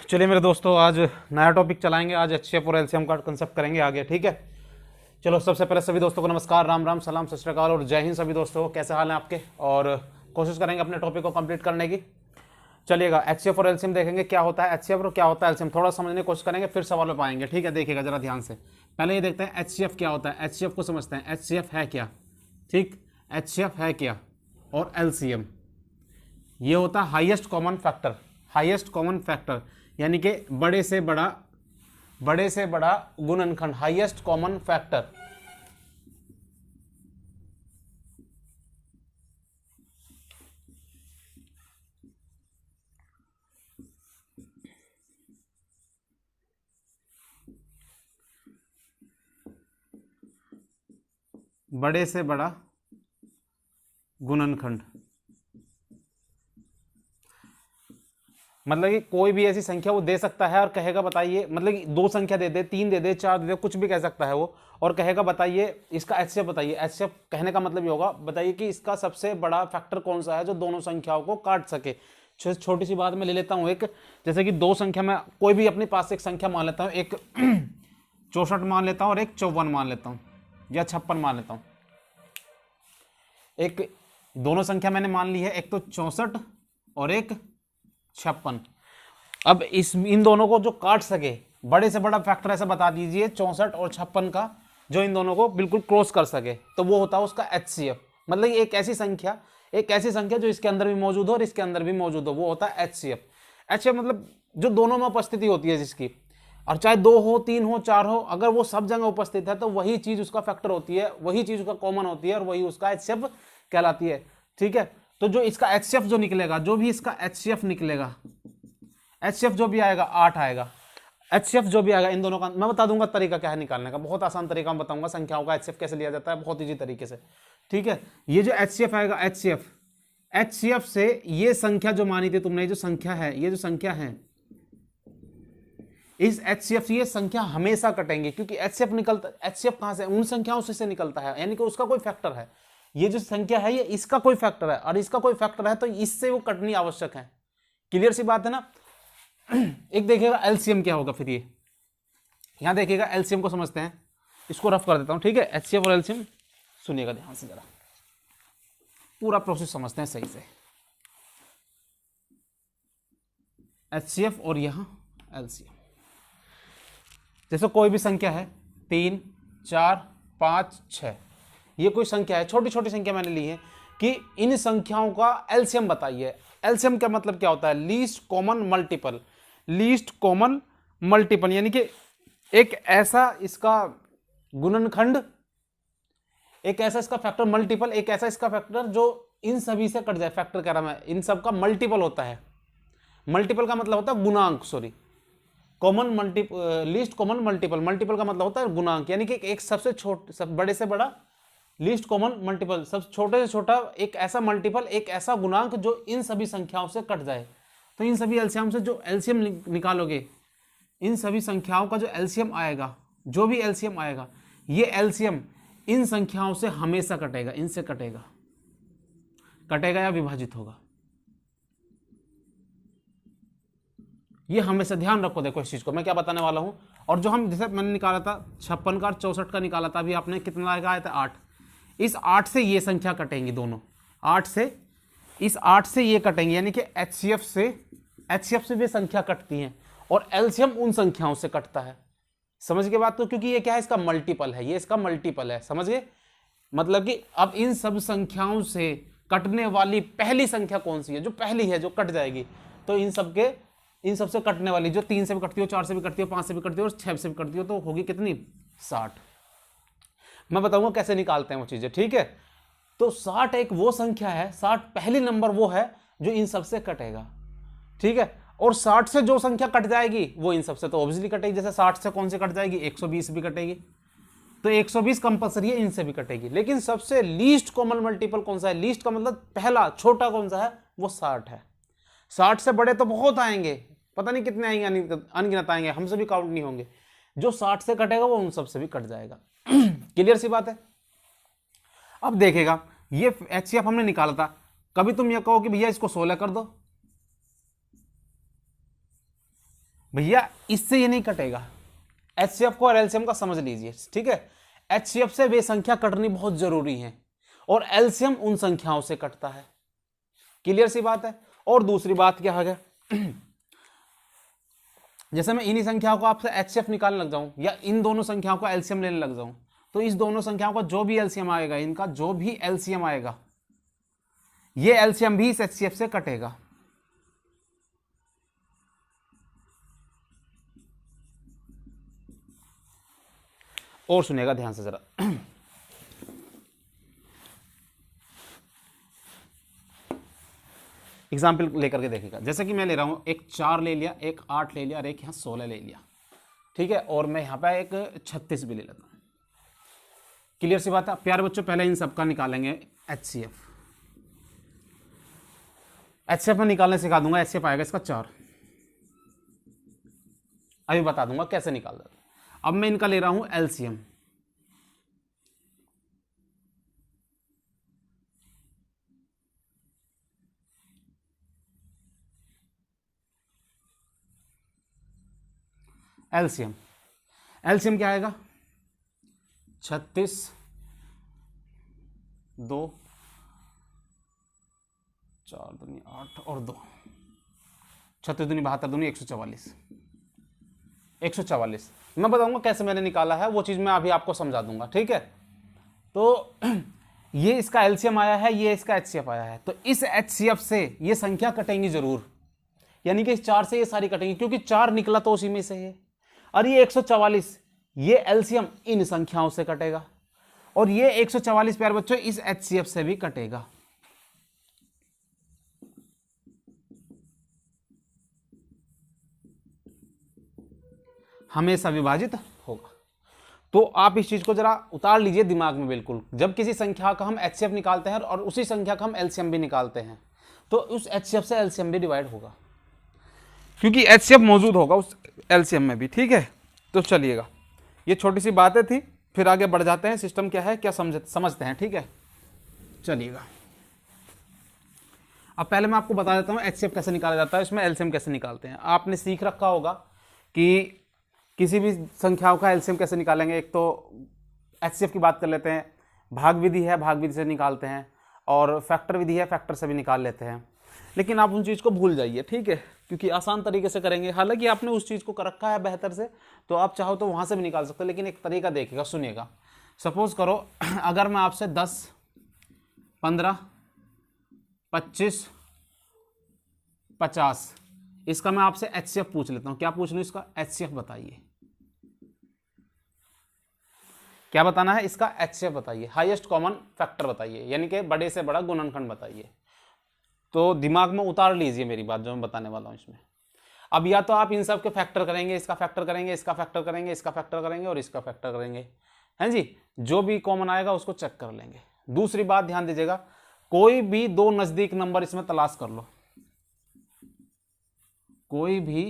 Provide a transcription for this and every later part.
चलिए मेरे दोस्तों, आज नया टॉपिक चलाएंगे। आज एचसीएफ और एलसीएम का कंसेप्ट करेंगे आगे, ठीक है। चलो, सबसे पहले सभी दोस्तों को नमस्कार, राम राम, सलाम, सत श्री अकाल और जय हिंद। सभी दोस्तों कैसे हाल हैं आपके, और कोशिश करेंगे अपने टॉपिक को कंप्लीट करने की। चलिएगा, एचसीएफ और एलसीएम देखेंगे क्या होता है एचसीएफ और क्या होता है एलसीएम, थोड़ा समझने की कोशिश करेंगे, फिर सवाल में पाएंगे, ठीक है। देखिएगा जरा ध्यान से, पहले ये देखते हैं एचसीएफ क्या होता है। एचसीएफ को समझते हैं, एचसीएफ है क्या, ठीक। एचसीएफ है क्या, और एलसीएम ये होता है highest common factor. Highest common factor यानी कि बड़े से बड़ा गुणनखंड, हाईएस्ट कॉमन फैक्टर। बड़े से बड़ा गुणनखंड मतलब कि कोई भी ऐसी संख्या वो दे सकता है और कहेगा बताइए, मतलब कि दो संख्या दे दे, तीन दे दे, चार दे दे, कुछ भी कह सकता है वो, और कहेगा बताइए इसका एचसीएफ बताइए। एचसीएफ कहने का मतलब ये होगा, बताइए कि इसका सबसे बड़ा फैक्टर कौन सा है जो दोनों संख्याओं को काट सके। छोटी सी बात मैं ले लेता हूँ, एक जैसे कि दो संख्या में कोई भी अपने पास एक संख्या मान लेता हूँ, एक 64 मान लेता हूँ और एक 54 मान लेता हूँ या 56 मान लेता हूँ। एक दोनों संख्या मैंने मान ली है, एक तो 64 और एक 56। अब इन दोनों को जो काट सके, बड़े से बड़ा फैक्टर ऐसा बता दीजिए 64 और 56 का, जो इन दोनों को बिल्कुल क्रॉस कर सके, तो वो होता है उसका एचसीएफ। मतलब एक ऐसी संख्या जो इसके अंदर भी मौजूद हो और इसके अंदर भी मौजूद हो, वो होता है एचसीएफ। एचसीएफ मतलब जो दोनों में उपस्थिति होती है जिसकी, और चाहे दो हो, तीन हो, चार हो, अगर वो सब जगह उपस्थित है तो वही चीज उसका फैक्टर होती है, वही चीज उसका कॉमन होती है और वही उसका एचसीएफ कहलाती है, ठीक है। तो जो इसका एचसीएफ जो निकलेगा, जो भी इसका एचसीएफ निकलेगा, एचसीएफ जो भी आएगा 8 आएगा। एचसीएफ जो भी आएगा इन दोनों का, मैं बता दूंगा तरीका क्या है निकालने का, बहुत आसान तरीका मैं बताऊंगा संख्याओं का एचसीएफ कैसे लिया जाता है, बहुत ईजी तरीके से, ठीक है। ये जो एचसीएफ आएगा, एचसीएफ से ये संख्या जो मानी थी तुमने, जो संख्या है, ये जो संख्या है, इस एचसीएफ से ये संख्या हमेशा कटेंगे, क्योंकि एचसीएफ निकलता, एचसीएफ कहां से, उन संख्याओं से निकलता है, यानी कि उसका कोई फैक्टर है। ये जो संख्या है ये इसका कोई फैक्टर है और इसका कोई फैक्टर है, तो इससे वो कटनी आवश्यक है। क्लियर सी बात है ना। एक देखिएगा एलसीएम क्या होगा, फिर ये यहां देखिएगा एलसीएम को समझते हैं, इसको रफ कर देता हूं, ठीक है। एचसीएफ और एलसीएम सुनिएगा ध्यान से, जरा पूरा प्रोसेस समझते हैं सही से। एचसीएफ और यहां एलसीएम, जैसे कोई भी संख्या है 3, 4, 5, 6, ये कोई संख्या है, छोटी छोटी संख्या मैंने ली है, कि इन संख्याओं का एलसीएम बताइए। एलसीएम का मतलब क्या होता है, least common multiple. Least common multiple यानी कि एक ऐसा इसका गुणनखंड, एक ऐसा इसका फैक्टर, मल्टीपल एक ऐसा इसका फैक्टर जो इन सभी से कट जाए। फैक्टर कह रहा मैं, इन सब का मल्टीपल होता है। मल्टीपल का मतलब होता है गुणांक, sorry, common least common multiple. Multiple का मतलब होता है गुणांक, यानी कि एक सबसे छोटे, सब बड़े से बड़ा लीस्ट कॉमन मल्टीपल, सब छोटे से छोटा एक ऐसा मल्टीपल, एक ऐसा गुणांक जो इन सभी संख्याओं से कट जाए। तो इन सभी एलसीएम से जो एलसीएम निकालोगे, इन सभी संख्याओं का जो एलसीएम आएगा, जो भी एलसीएम आएगा, ये एलसीएम इन संख्याओं से हमेशा कटेगा, इनसे कटेगा या विभाजित होगा। ये हमेशा ध्यान रखो। देखो इस चीज को मैं क्या बताने वाला हूं, और जो हम जैसे मैंने निकाला था 56 का और 64 का निकाला था, अभी आपने कितना आया था 8। इस 8 से ये संख्या कटेंगी दोनों, 8 से, इस 8 से ये कटेंगे, यानी कि एचसीएफ से भी संख्या कटती है और एलसीएम उन संख्याओं से कटता है। समझ के बात, तो क्योंकि ये क्या है, इसका मल्टीपल है, ये इसका मल्टीपल है, समझ गए। मतलब कि अब इन सब संख्याओं से कटने वाली पहली संख्या कौन सी है, जो पहली है, जो कट जाएगी, तो इन सबसे कटने वाली, जो 3 से भी कटती हो, 4 से भी कटती हो, 5 से भी कटती हो और 6 से भी कटती हो, तो होगी कितनी, 60। मैं बताऊंगा कैसे निकालते हैं वो चीजें, ठीक है। तो 60 एक वो संख्या है, 60 पहली नंबर वो है जो इन सबसे कटेगा, ठीक है। और 60 से जो संख्या कट जाएगी वो इन सबसे तो ऑब्वियसली कटेगी। जैसे 60 से कौन सी कट जाएगी, 120 भी कटेगी, तो 120 कंपलसरी है, इनसे भी कटेगी। लेकिन सबसे लीस्ट कॉमन मल्टीपल कौन सा है, लीस्ट का मतलब पहला छोटा कौन सा है, वो 60 है। 60 से बड़े तो बहुत आएंगे, पता नहीं कितने आएंगे, अनगिनत आएंगे, हमसे भी काउंट नहीं होंगे। जो 60 से कटेगा वो उन सबसे भी कट जाएगा। क्लियर सी बात है। अब देखेगा ये एचसीएफ हमने निकाला था, कभी तुम ये कहो कि भैया इसको 16 कर दो, भैया इससे ये नहीं कटेगा। एचसीएफ को और एलसीएम का समझ लीजिए, ठीक है। एचसीएफ से वे संख्या कटनी बहुत जरूरी है और एलसीएम उन संख्याओं से कटता है। क्लियर सी बात है। और दूसरी बात क्या है, जैसे मैं इन्हीं संख्याओं को आपसे एचसीएफ निकालने लग जाऊं या इन दोनों संख्याओं को एलसीएम लेने लग जाऊं, तो इस दोनों संख्याओं का जो भी एलसीएम आएगा, इनका जो भी एलसीएम आएगा, ये एलसीएम भी इस एचसीएफ से कटेगा। और सुनिएगा ध्यान से जरा, एग्जाम्पल लेकर के देखिएगा। जैसे कि मैं ले रहा हूं, एक 4 ले लिया, एक 8 ले लिया और एक यहां 16 ले लिया, ठीक है। और मैं यहां पे एक 36 भी ले लेता हूं। क्लियर सी बात है प्यारे बच्चों। पहले इन सबका निकालेंगे एचसीएफ। एचसीएफ में निकालने सिखा दूंगा। एचसीएफ आएगा इसका 4, अभी बता दूंगा कैसे निकाल देता। अब मैं इनका ले रहा हूं एलसीएम। एलसीएम एलसीएम क्या आएगा? 36, 2, 4 दूनी 8 और 2, 36 दूनी 72 दूनी 144। 144 मैं बताऊंगा कैसे मैंने निकाला है, वो चीज़ मैं अभी आपको समझा दूंगा, ठीक है। तो ये इसका एलसीएम आया है, ये इसका एचसीएफ आया है, तो इस एचसीएफ से ये संख्या कटेंगी जरूर, यानी कि इस 4 से ये सारी कटेंगी, क्योंकि 4 निकला तो उसी में से है। और ये 144, ये एलसीएम इन संख्याओं से कटेगा और ये 144 प्यारे बच्चों इस एचसीएफ से भी कटेगा। हमेशा विभाजित होगा। तो आप इस चीज को जरा उतार लीजिए दिमाग में बिल्कुल। जब किसी संख्या का हम एचसीएफ निकालते हैं और उसी संख्या का हम एलसीएम भी निकालते हैं, तो उस एचसीएफ से एलसीएम भी डिवाइड होगा, क्योंकि एचसीएफ मौजूद होगा उस एलसीएम में भी, ठीक है। तो चलिएगा, ये छोटी सी बातें थी, फिर आगे बढ़ जाते हैं। सिस्टम क्या है क्या समझते हैं, ठीक है। चलिएगा, अब पहले मैं आपको बता देता हूँ एचसीएफ कैसे निकाला जाता है, इसमें एलसीएम कैसे निकालते हैं। आपने सीख रखा होगा कि किसी भी संख्याओं का एलसीएम कैसे निकालेंगे। एक तो एचसीएफ की बात कर लेते हैं, भाग विधि है, भाग विधि से निकालते हैं, और फैक्टर विधि है, फैक्टर से भी निकाल लेते हैं। लेकिन आप उन चीज़ को भूल जाइए, ठीक है, क्योंकि आसान तरीके से करेंगे। हालांकि आपने उस चीज़ को कर रखा है बेहतर से, तो आप चाहो तो वहाँ से भी निकाल सकते हो, लेकिन एक तरीका देखिएगा, सुनिएगा। सपोज करो अगर मैं आपसे 10, 15, 25, 50 इसका मैं आपसे एचसीएफ पूछ लेता हूँ। क्या पूछ लूँ इसका? एचसीएफ बताइए। क्या बताना है? इसका एचसीएफ बताइए, हाईएस्ट कॉमन फैक्टर बताइए, यानी कि बड़े से बड़ा गुणनखंड बताइए। तो दिमाग में उतार लीजिए मेरी बात जो मैं बताने वाला हूं इसमें। अब या तो आप इन सब के फैक्टर करेंगे, इसका फैक्टर करेंगे, इसका फैक्टर करेंगे, इसका फैक्टर करेंगे और इसका फैक्टर करेंगे, हैं जी। जो भी कॉमन आएगा उसको चेक कर लेंगे। दूसरी बात ध्यान दीजिएगा, कोई भी 2 नजदीक नंबर इसमें तलाश कर लो, कोई भी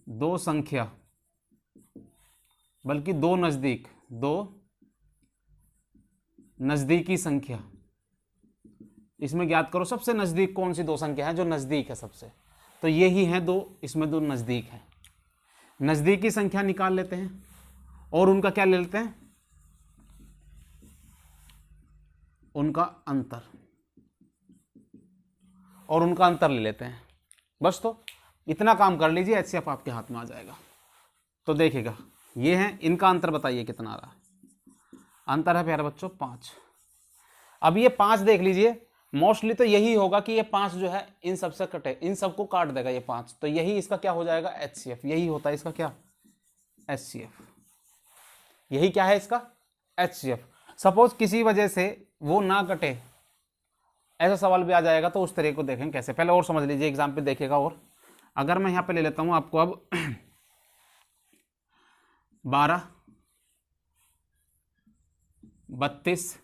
2 संख्या, बल्कि 2 नजदीकी संख्या इसमें ज्ञात करो। सबसे नजदीक कौन सी 2 संख्या है जो नजदीक है सबसे? तो यही है 2, इसमें 2 नजदीक है। नजदीकी संख्या निकाल लेते हैं और उनका क्या ले लेते हैं? उनका अंतर, और उनका अंतर ले लेते हैं। बस तो इतना काम कर लीजिए, एचसीएफ आपके हाथ में आ जाएगा। तो देखिएगा, ये है, इनका अंतर बताइए कितना आ रहा है। अंतर है प्यारे बच्चों 5। अब ये 5 देख लीजिए, मोस्टली तो यही होगा कि ये 5 जो है इन सब से कटे, इन सबको काट देगा ये 5, तो यही इसका क्या हो जाएगा? एचसीएफ। यही होता है इसका क्या? एचसीएफ। यही क्या है इसका? एचसीएफ। सपोज किसी वजह से वो ना कटे, ऐसा सवाल भी आ जाएगा, तो उस तरीके को देखें कैसे। पहले और समझ लीजिए, एग्जाम्पल देखिएगा। और अगर मैं यहां पे ले लेता हूं आपको अब 12, 32,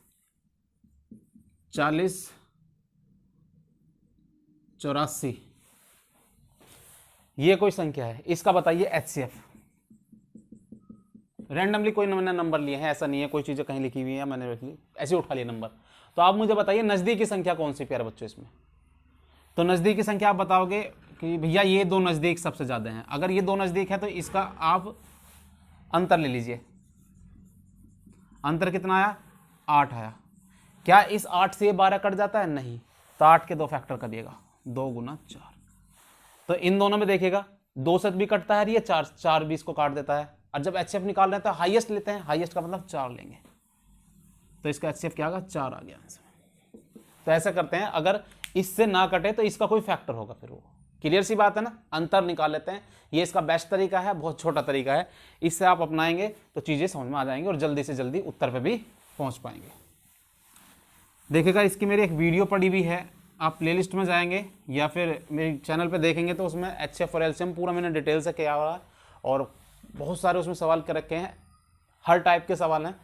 40, 84, ये कोई संख्या है, इसका बताइए एचसीएफ। रैंडमली कोई मैंने नंबर लिए हैं, ऐसा नहीं है कोई चीजें कहीं लिखी हुई है, मैंने ऐसे उठा लिया नंबर। तो आप मुझे बताइए नजदीकी संख्या कौन सी प्यारे बच्चों इसमें? तो नज़दीक की संख्या आप बताओगे कि भैया ये दो नज़दीक सबसे ज़्यादा हैं। अगर ये दो नज़दीक है तो इसका आप अंतर ले लीजिए। अंतर कितना आया? 8 आया। क्या इस 8 से ये 12 कट जाता है? नहीं। तो 8 के 2 फैक्टर करिएगा, 2 गुना 4। तो इन दोनों में देखिएगा 2 से भी कटता है, ये 4 भी इसको काट देता है। और जब एचसीएफ निकाल रहे हैं तो हाईएस्ट लेते हैं, हाईएस्ट का मतलब 4 लेंगे। तो इसका एचसीएफ क्या आ गया? 4 आ गया आंसर। तो ऐसा करते हैं, अगर इससे ना कटे तो इसका कोई फैक्टर होगा, फिर वो क्लियर सी बात है ना। अंतर निकाल लेते हैं, ये इसका बेस्ट तरीका है, बहुत छोटा तरीका है। इससे आप अपनाएंगे तो चीज़ें समझ में आ जाएंगी और जल्दी से जल्दी उत्तर पे भी पहुंच पाएंगे। देखिएगा, इसकी मेरी एक वीडियो पड़ी हुई है, आप प्लेलिस्ट में जाएंगे या फिर मेरे चैनल पे देखेंगे तो उसमें एचसीएफ और एलसीएम पूरा मैंने डिटेल से किया हुआ है और बहुत सारे उसमें सवाल कर रखे हैं, हर टाइप के सवाल हैं।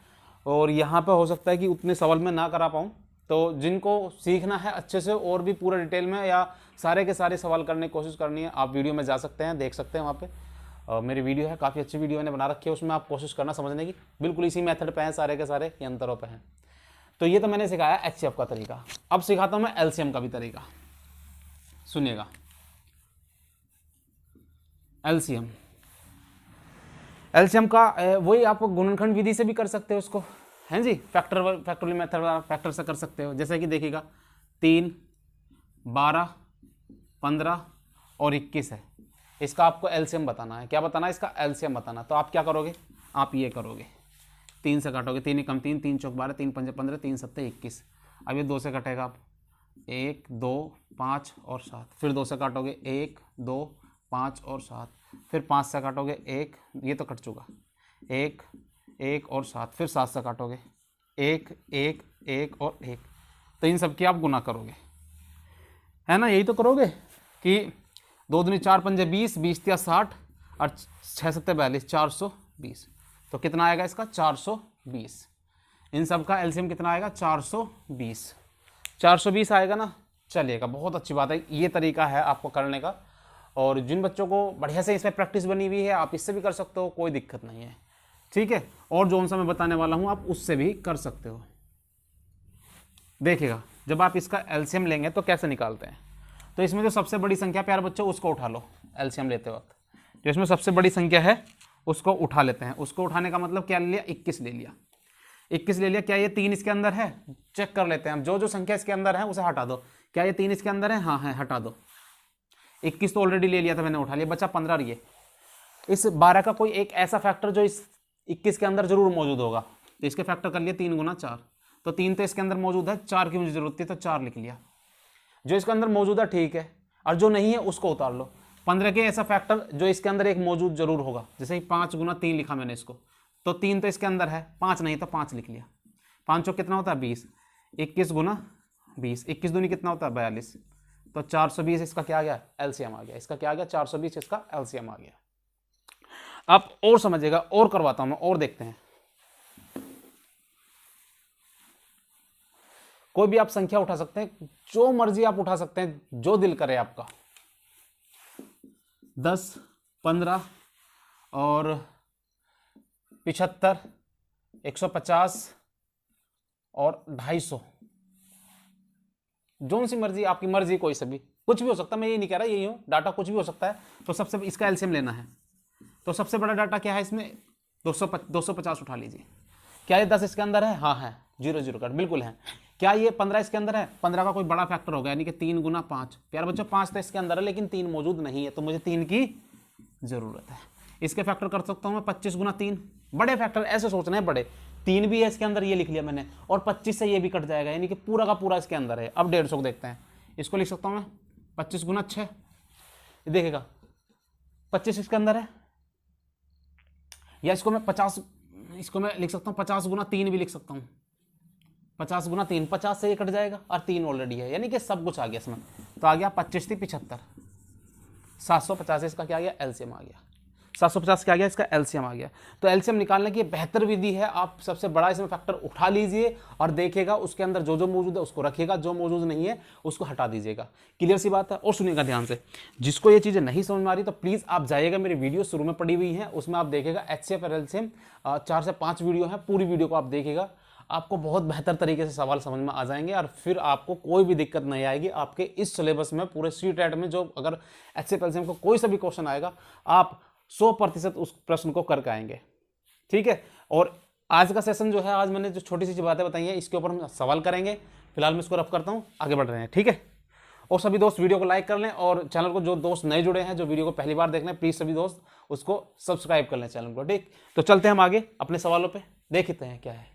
और यहाँ पे हो सकता है कि उतने सवाल मैं ना करा पाऊँ, तो जिनको सीखना है अच्छे से और भी पूरा डिटेल में या सारे के सारे सवाल करने की कोशिश करनी है, आप वीडियो में जा सकते हैं, देख सकते हैं वहाँ पे। मेरी वीडियो है, काफ़ी अच्छी वीडियो मैंने बना रखी है, उसमें आप कोशिश करना समझने की, बिल्कुल इसी मेथड पे हैं सारे के सारे, ये अंतरों पे हैं। तो ये तो मैंने सिखाया एचसीएफ का तरीका। अब सिखाता हूँ मैं एलसीएम का भी तरीका, सुनिएगा। एलसीएम का वही आप गुणनखंड विधि से भी कर सकते हो उसको, हैं जी, फैक्टोरियल मेथड फैक्टर से कर सकते हो। जैसे कि देखिएगा 3, 12, 15 और 21 है, इसका आपको एलसीएम बताना है। क्या बताना है? इसका एलसीएम बताना। तो आप क्या करोगे? आप ये करोगे, 3 से काटोगे, 3 एकम 3, 3 चौक 12, 3 पंजे 15, 3 सत्ते 21। अब ये 2 से कटेगा, आप 1, 2, 5 और 7। फिर 2 से काटोगे, 1, 2, 5 और 7। फिर 5 से काटोगे, 1, ये तो कट चुका, 1, 1 और 7। फिर 7 से काटोगे, 1, 1, 1 और 1। तो इन सब की आप गुना करोगे, है ना, यही तो करोगे कि 2 दूनी 4 पंजे 20, 20 या 60 और 6 सत्ते 42, 420। तो कितना आएगा इसका? 420। इन सब का एलसीएम कितना आएगा? 420। 420 आएगा ना, चलिएगा, बहुत अच्छी बात है। ये तरीका है आपको करने का, और जिन बच्चों को बढ़िया से इसमें प्रैक्टिस बनी हुई है, आप इससे भी कर सकते हो, कोई दिक्कत नहीं है, ठीक है। और जो सा मैं बताने वाला हूँ आप उससे भी कर सकते हो। देखिएगा, जब आप इसका एलसीएम लेंगे तो कैसे निकालते हैं। तो इसमें जो सबसे बड़ी संख्या प्यारे बच्चों उसको उठा लो एलसीएम लेते वक्त। जो इसमें सबसे बड़ी संख्या है उसको उठा लेते हैं। उसको उठाने का मतलब क्या ले लिया? 21 ले लिया। 21 ले लिया। क्या ये 3 इसके अंदर है? चेक कर लेते हैं हम। जो जो संख्या इसके अंदर है उसे हटा दो। क्या ये 3 इसके अंदर है? हाँ है, हटा दो। 21 तो ऑलरेडी ले लिया था मैंने, उठा लिया, बचा 15। और ये इस 12 का कोई एक ऐसा फैक्टर जो इस 21 के अंदर जरूर मौजूद होगा, तो इसके फैक्टर कर लिए 3 गुना 4। तो 3 तो इसके अंदर मौजूद है, 4 की मुझे जरूरत थी तो 4 लिख लिया। जो इसके अंदर मौजूद है ठीक है, और जो नहीं है उसको उतार लो। 15 के ऐसा फैक्टर जो इसके अंदर एक मौजूद जरूर होगा, जैसे 5 गुना 3 लिखा मैंने इसको, तो 3 तो इसके अंदर है, 5 नहीं तो 5 लिख लिया। 5 चौक कितना होता है? 20। 21 गुना 20, 21 दूनी कितना होता है? 42। तो 420 इसका क्या आ गया? एलसीएम आ गया। इसका क्या आ गया? 420 इसका एलसीएम आ गया। आप और समझिएगा, और करवाता हूं मैं, और देखते हैं। कोई भी आप संख्या उठा सकते हैं, जो मर्जी आप उठा सकते हैं, जो दिल करे आपका। 10, 15 और 75, 150 और 250, जो सी मर्जी, आपकी मर्जी, कोई सा भी, कुछ भी हो सकता है। मैं ये नहीं कह रहा यही हो, डाटा कुछ भी हो सकता है। तो सबसे इसका एलसीएम लेना है, तो सबसे बड़ा डाटा क्या है इसमें? 250 उठा लीजिए। क्या ये 10 इसके अंदर है? हाँ है, 0 0 कट बिल्कुल है। क्या ये 15 इसके अंदर है? 15 का कोई बड़ा फैक्टर होगा, यानी कि 3 गुना 5। प्यारे बच्चों 5 तो इसके अंदर है, लेकिन 3 मौजूद नहीं है, तो मुझे 3 की जरूरत है। इसके फैक्टर कर सकता हूं मैं 25 गुना 3। बड़े फैक्टर ऐसे सोचने हैं, बड़े। 3 भी है इसके अंदर, ये लिख लिया मैंने, और 25 से ये भी कट जाएगा, यानी कि पूरा का पूरा इसके अंदर है। अब 150 को देखते हैं, इसको लिख सकता हूं मैं 25 गुना 6। देखिएगा 25 इसके अंदर है, या इसको मैं 50, इसको मैं लिख सकता हूँ 50 गुना 3 भी लिख सकता हूँ। 50 गुना 3, 50 से ये कट जाएगा, और 3 ऑलरेडी है, यानी कि सब कुछ आ गया इसमें। तो आ गया 25 थी 75, 750 इसका क्या आ गया? एलसीएम आ गया। 750 क्या आ गया? इसका एलसीएम आ गया। तो एलसीएम निकालने की बेहतर विधि है, आप सबसे बड़ा इसमें फैक्टर उठा लीजिए और देखिएगा उसके अंदर जो जो मौजूद है उसको रखिएगा, जो मौजूद नहीं है उसको हटा दीजिएगा। क्लियर सी बात है। और सुनिएगा ध्यान से, जिसको ये चीज़ें नहीं समझ में आ रही तो प्लीज़ आप जाइएगा, मेरी वीडियो शुरू में पड़ी हुई है, उसमें आप देखिएगा एचसीएफ और एलसीएम 4 से 5 वीडियो है, पूरी वीडियो को आप देखिएगा। आपको बहुत बेहतर तरीके से सवाल समझ में आ जाएंगे और फिर आपको कोई भी दिक्कत नहीं आएगी। आपके इस सिलेबस में पूरे CTET में जो अगर HCF LCM को कोई सा भी क्वेश्चन आएगा, आप 100% उस प्रश्न को करके आएंगे। ठीक है, और आज का सेशन जो है, आज मैंने जो छोटी सी बातें बताई हैं इसके ऊपर हम सवाल करेंगे। फिलहाल मैं इसको रफ करता हूँ, आगे बढ़ रहे हैं। ठीक है, और सभी दोस्त वीडियो को लाइक कर लें, और चैनल को जो दोस्त नए जुड़े हैं, जो वीडियो को पहली बार देख लें, प्लीज़ सभी दोस्त उसको सब्सक्राइब कर लें चैनल को। ठीक, तो चलते हैं हम आगे अपने सवालों पे, देखते हैं क्या है।